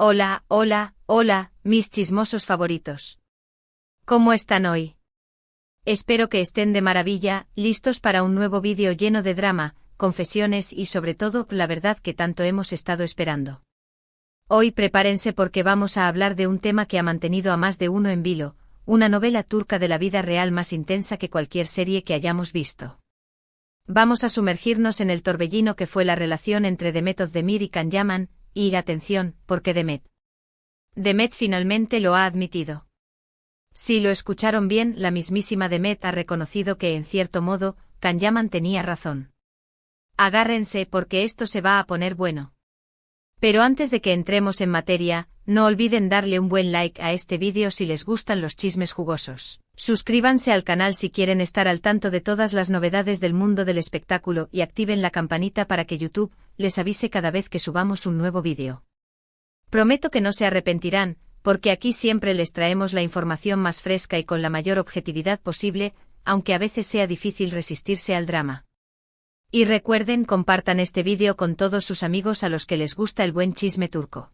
Hola, hola, hola, mis chismosos favoritos. ¿Cómo están hoy? Espero que estén de maravilla, listos para un nuevo vídeo lleno de drama, confesiones y sobre todo la verdad que tanto hemos estado esperando. Hoy prepárense porque vamos a hablar de un tema que ha mantenido a más de uno en vilo, una novela turca de la vida real más intensa que cualquier serie que hayamos visto. Vamos a sumergirnos en el torbellino que fue la relación entre Demet Özdemir y Can Yaman, y atención, porque Demet finalmente lo ha admitido. Si lo escucharon bien, la mismísima Demet ha reconocido que en cierto modo, Can Yaman tenía razón. Agárrense porque esto se va a poner bueno. Pero antes de que entremos en materia, no olviden darle un buen like a este vídeo si les gustan los chismes jugosos. Suscríbanse al canal si quieren estar al tanto de todas las novedades del mundo del espectáculo y activen la campanita para que YouTube les avise cada vez que subamos un nuevo vídeo. Prometo que no se arrepentirán, porque aquí siempre les traemos la información más fresca y con la mayor objetividad posible, aunque a veces sea difícil resistirse al drama. Y recuerden, compartan este vídeo con todos sus amigos a los que les gusta el buen chisme turco.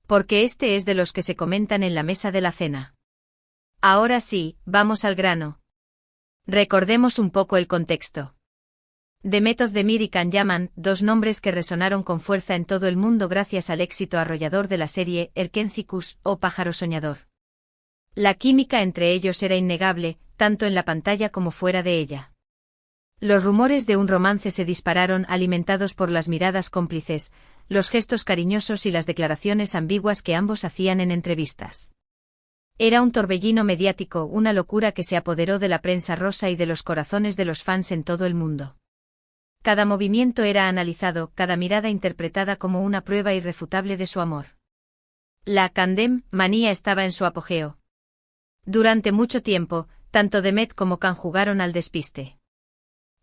Porque este es de los que se comentan en la mesa de la cena. Ahora sí, vamos al grano. Recordemos un poco el contexto. Demet Özdemir y Can Yaman, dos nombres que resonaron con fuerza en todo el mundo gracias al éxito arrollador de la serie Erkencikus, o Pájaro Soñador. La química entre ellos era innegable, tanto en la pantalla como fuera de ella. Los rumores de un romance se dispararon alimentados por las miradas cómplices, los gestos cariñosos y las declaraciones ambiguas que ambos hacían en entrevistas. Era un torbellino mediático, una locura que se apoderó de la prensa rosa y de los corazones de los fans en todo el mundo. Cada movimiento era analizado, cada mirada interpretada como una prueba irrefutable de su amor. La Candem manía estaba en su apogeo. Durante mucho tiempo, tanto Demet como Can jugaron al despiste.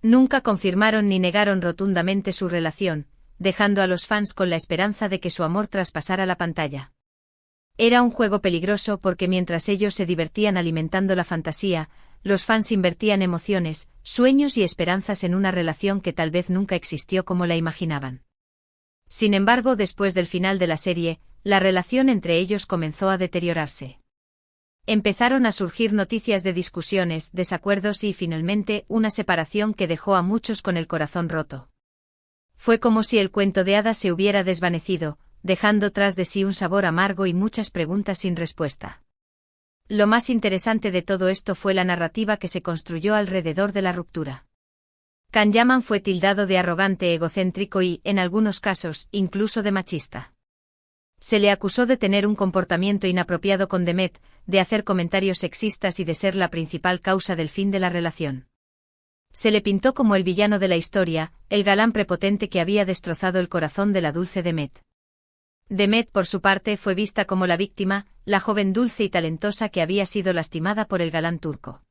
Nunca confirmaron ni negaron rotundamente su relación, dejando a los fans con la esperanza de que su amor traspasara la pantalla. Era un juego peligroso porque mientras ellos se divertían alimentando la fantasía, los fans invertían emociones, sueños y esperanzas en una relación que tal vez nunca existió como la imaginaban. Sin embargo, después del final de la serie, la relación entre ellos comenzó a deteriorarse. Empezaron a surgir noticias de discusiones, desacuerdos y finalmente una separación que dejó a muchos con el corazón roto. Fue como si el cuento de hadas se hubiera desvanecido, dejando tras de sí un sabor amargo y muchas preguntas sin respuesta. Lo más interesante de todo esto fue la narrativa que se construyó alrededor de la ruptura. Can Yaman fue tildado de arrogante, egocéntrico y, en algunos casos, incluso de machista. Se le acusó de tener un comportamiento inapropiado con Demet, de hacer comentarios sexistas y de ser la principal causa del fin de la relación. Se le pintó como el villano de la historia, el galán prepotente que había destrozado el corazón de la dulce Demet. Demet, por su parte, fue vista como la víctima, la joven dulce y talentosa que había sido lastimada por el galán turco.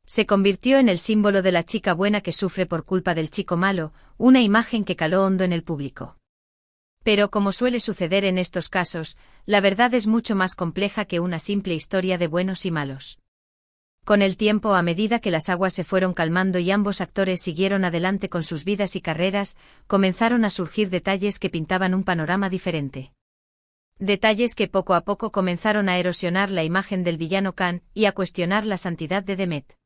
Se convirtió en el símbolo de la chica buena que sufre por culpa del chico malo, una imagen que caló hondo en el público. Pero como suele suceder en estos casos, la verdad es mucho más compleja que una simple historia de buenos y malos. Con el tiempo, a medida que las aguas se fueron calmando y ambos actores siguieron adelante con sus vidas y carreras, comenzaron a surgir detalles que pintaban un panorama diferente. Detalles que poco a poco comenzaron a erosionar la imagen del villano Can y a cuestionar la santidad de Demet.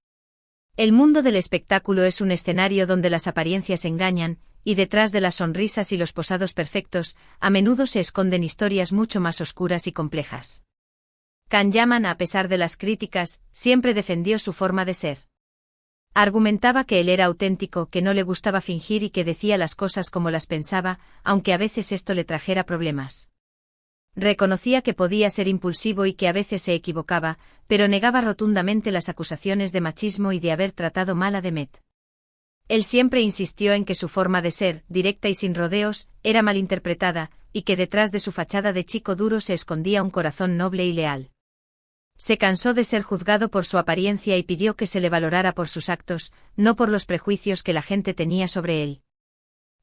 El mundo del espectáculo es un escenario donde las apariencias engañan, y detrás de las sonrisas y los posados perfectos, a menudo se esconden historias mucho más oscuras y complejas. Can Yaman, a pesar de las críticas, siempre defendió su forma de ser. Argumentaba que él era auténtico, que no le gustaba fingir y que decía las cosas como las pensaba, aunque a veces esto le trajera problemas. Reconocía que podía ser impulsivo y que a veces se equivocaba, pero negaba rotundamente las acusaciones de machismo y de haber tratado mal a Demet. Él siempre insistió en que su forma de ser, directa y sin rodeos, era malinterpretada, y que detrás de su fachada de chico duro se escondía un corazón noble y leal. Se cansó de ser juzgado por su apariencia y pidió que se le valorara por sus actos, no por los prejuicios que la gente tenía sobre él.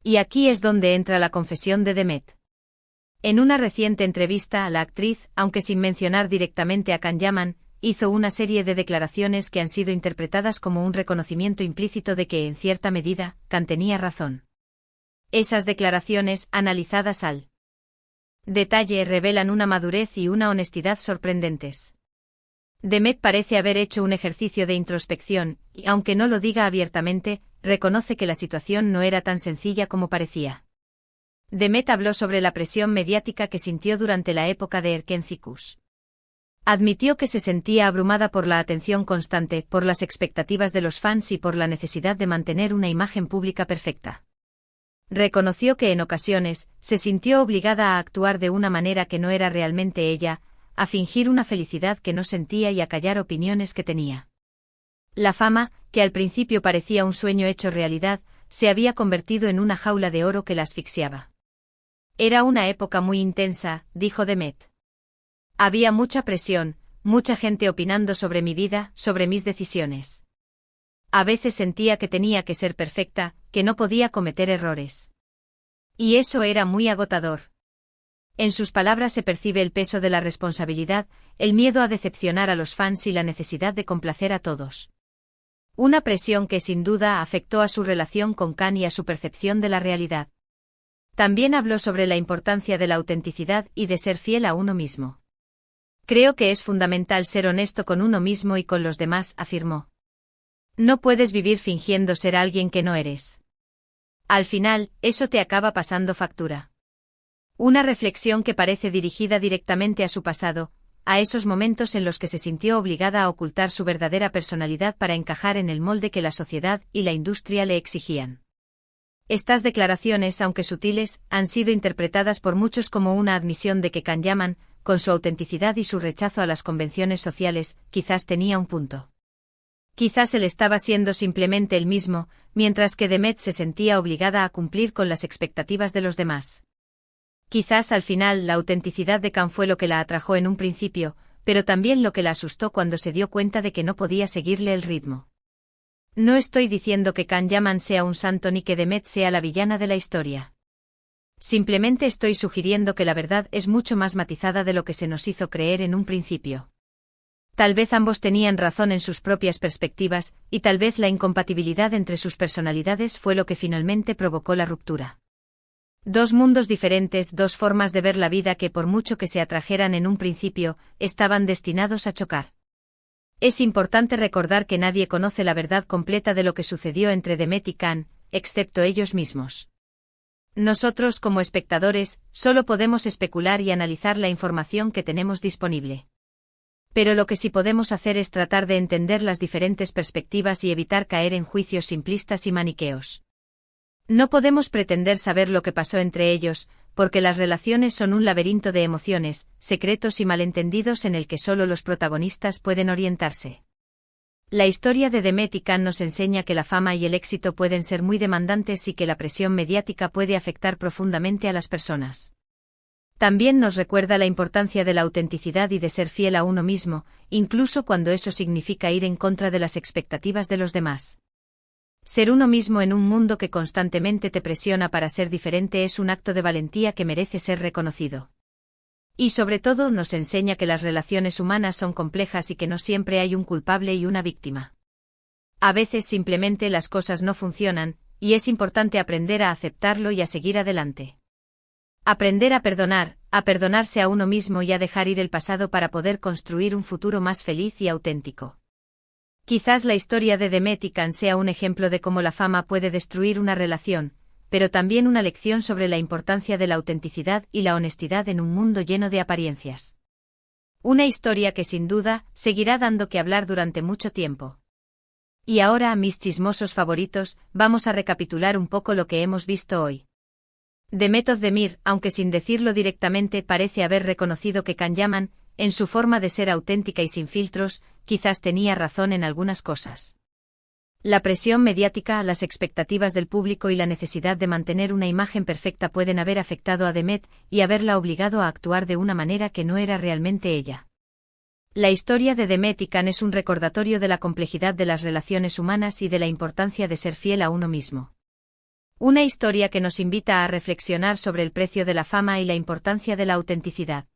Y aquí es donde entra la confesión de Demet. En una reciente entrevista, la actriz, aunque sin mencionar directamente a Can Yaman, hizo una serie de declaraciones que han sido interpretadas como un reconocimiento implícito de que, en cierta medida, Can tenía razón. Esas declaraciones, analizadas al Detalle revelan una madurez y una honestidad sorprendentes. Demet parece haber hecho un ejercicio de introspección, y aunque no lo diga abiertamente, reconoce que la situación no era tan sencilla como parecía. Demet habló sobre la presión mediática que sintió durante la época de Erkenci-Kuş. Admitió que se sentía abrumada por la atención constante, por las expectativas de los fans y por la necesidad de mantener una imagen pública perfecta. Reconoció que en ocasiones, se sintió obligada a actuar de una manera que no era realmente ella, a fingir una felicidad que no sentía y a callar opiniones que tenía. La fama, que al principio parecía un sueño hecho realidad, se había convertido en una jaula de oro que la asfixiaba. Era una época muy intensa, dijo Demet. Había mucha presión, mucha gente opinando sobre mi vida, sobre mis decisiones. A veces sentía que tenía que ser perfecta, que no podía cometer errores. Y eso era muy agotador. En sus palabras se percibe el peso de la responsabilidad, el miedo a decepcionar a los fans y la necesidad de complacer a todos. Una presión que sin duda afectó a su relación con Can y a su percepción de la realidad. También habló sobre la importancia de la autenticidad y de ser fiel a uno mismo. Creo que es fundamental ser honesto con uno mismo y con los demás, afirmó. No puedes vivir fingiendo ser alguien que no eres. Al final, eso te acaba pasando factura. Una reflexión que parece dirigida directamente a su pasado, a esos momentos en los que se sintió obligada a ocultar su verdadera personalidad para encajar en el molde que la sociedad y la industria le exigían. Estas declaraciones, aunque sutiles, han sido interpretadas por muchos como una admisión de que Can Yaman, con su autenticidad y su rechazo a las convenciones sociales, quizás tenía un punto. Quizás él estaba siendo simplemente el mismo, mientras que Demet se sentía obligada a cumplir con las expectativas de los demás. Quizás al final la autenticidad de Can fue lo que la atrajo en un principio, pero también lo que la asustó cuando se dio cuenta de que no podía seguirle el ritmo. No estoy diciendo que Can Yaman sea un santo ni que Demet sea la villana de la historia. Simplemente estoy sugiriendo que la verdad es mucho más matizada de lo que se nos hizo creer en un principio. Tal vez ambos tenían razón en sus propias perspectivas, y tal vez la incompatibilidad entre sus personalidades fue lo que finalmente provocó la ruptura. Dos mundos diferentes, dos formas de ver la vida que por mucho que se atrajeran en un principio, estaban destinados a chocar. Es importante recordar que nadie conoce la verdad completa de lo que sucedió entre Demet y Can, excepto ellos mismos. Nosotros como espectadores, solo podemos especular y analizar la información que tenemos disponible. Pero lo que sí podemos hacer es tratar de entender las diferentes perspectivas y evitar caer en juicios simplistas y maniqueos. No podemos pretender saber lo que pasó entre ellos, porque las relaciones son un laberinto de emociones, secretos y malentendidos en el que solo los protagonistas pueden orientarse. La historia de Demet y Can nos enseña que la fama y el éxito pueden ser muy demandantes y que la presión mediática puede afectar profundamente a las personas. También nos recuerda la importancia de la autenticidad y de ser fiel a uno mismo, incluso cuando eso significa ir en contra de las expectativas de los demás. Ser uno mismo en un mundo que constantemente te presiona para ser diferente es un acto de valentía que merece ser reconocido. Y sobre todo nos enseña que las relaciones humanas son complejas y que no siempre hay un culpable y una víctima. A veces simplemente las cosas no funcionan, y es importante aprender a aceptarlo y a seguir adelante. Aprender a perdonarse a uno mismo y a dejar ir el pasado para poder construir un futuro más feliz y auténtico. Quizás la historia de Demet y Can sea un ejemplo de cómo la fama puede destruir una relación, pero también una lección sobre la importancia de la autenticidad y la honestidad en un mundo lleno de apariencias. Una historia que sin duda seguirá dando que hablar durante mucho tiempo. Y ahora, mis chismosos favoritos, vamos a recapitular un poco lo que hemos visto hoy. Demet Özdemir, aunque sin decirlo directamente, parece haber reconocido que Can Yaman, en su forma de ser auténtica y sin filtros, quizás tenía razón en algunas cosas. La presión mediática, las expectativas del público y la necesidad de mantener una imagen perfecta pueden haber afectado a Demet y haberla obligado a actuar de una manera que no era realmente ella. La historia de Demet y Can es un recordatorio de la complejidad de las relaciones humanas y de la importancia de ser fiel a uno mismo. Una historia que nos invita a reflexionar sobre el precio de la fama y la importancia de la autenticidad.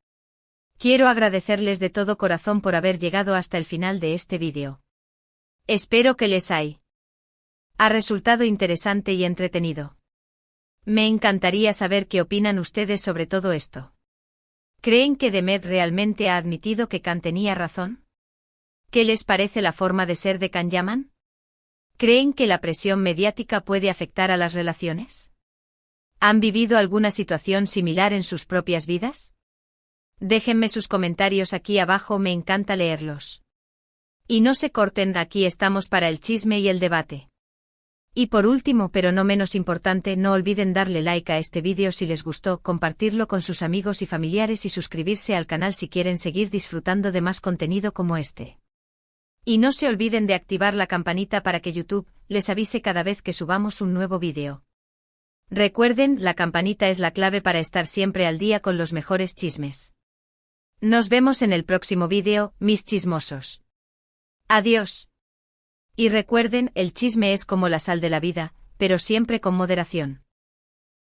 Quiero agradecerles de todo corazón por haber llegado hasta el final de este vídeo. Espero que les ha resultado interesante y entretenido. Me encantaría saber qué opinan ustedes sobre todo esto. ¿Creen que Demet realmente ha admitido que Khan tenía razón? ¿Qué les parece la forma de ser de Can Yaman? ¿Creen que la presión mediática puede afectar a las relaciones? ¿Han vivido alguna situación similar en sus propias vidas? Déjenme sus comentarios aquí abajo, me encanta leerlos. Y no se corten, aquí estamos para el chisme y el debate. Y por último, pero no menos importante, no olviden darle like a este vídeo si les gustó, compartirlo con sus amigos y familiares y suscribirse al canal si quieren seguir disfrutando de más contenido como este. Y no se olviden de activar la campanita para que YouTube les avise cada vez que subamos un nuevo vídeo. Recuerden, la campanita es la clave para estar siempre al día con los mejores chismes. Nos vemos en el próximo vídeo, mis chismosos. Adiós. Y recuerden, el chisme es como la sal de la vida, pero siempre con moderación.